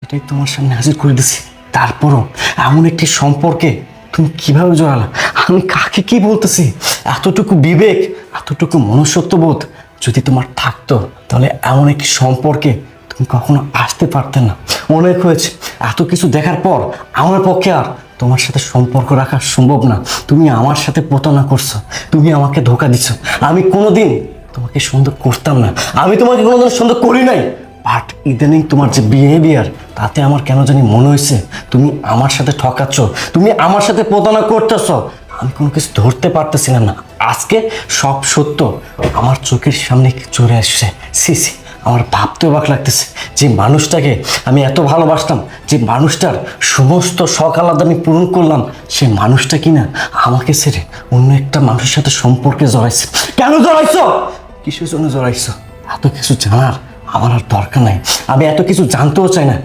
এটাই তোমার সামনে হাজির করে দিছি। তারপরও এমন একটি সম্পর্কে তুমি কিভাবে জড়ালা? আমি কাকে কি বলতেছি? এতটুকু বিবেক, এতটুকু মনুষ্যত্ববোধ যদি তোমার থাকতো তাহলে এমন একটি সম্পর্কে তুমি কখনো আসতে পারতে না। অনেক হয়েছে, এত কিছু দেখার পর আমার পক্ষে আর তোমার সাথে সম্পর্ক রাখা সম্ভব না। তুমি আমার সাথে প্রতারণা করছো, তুমি আমাকে ধোঁকা দিচ্ছ। আমি কোনোদিন তোমাকে সুন্দর করতাম না, আমি তোমাকে কোনোদিন সুন্দর করি নাই। বাট ইদানিং তোমার যে বিহেভিয়ার, তাতে আমার কেন জানি মনে হয়েছে তুমি আমার সাথে ঠকাচ্ছ, তুমি আমার সাথে প্রতারণা করতেছ। আমি কোনো কিছু ধরতে পারতেছিলাম না। আজকে সব সত্য আমার চোখের সামনে চলে আসছে। সি সি, আমার ভাবতে অবাক লাগতেছে যে মানুষটাকে আমি এত ভালোবাসতাম, যে মানুষটার সমস্ত শখ আলাদা আমি পূরণ করলাম, সে মানুষটা কিনা আমাকে ছেড়ে অন্য একটা মানুষের সাথে সম্পর্কে জড়াইছে। কেন জড়াইছো? কিসের জন্য জড়াইছো? এত কিছু জানার আমার আর দরকার নাই, আমি এত কিছু জানতেও চাই না।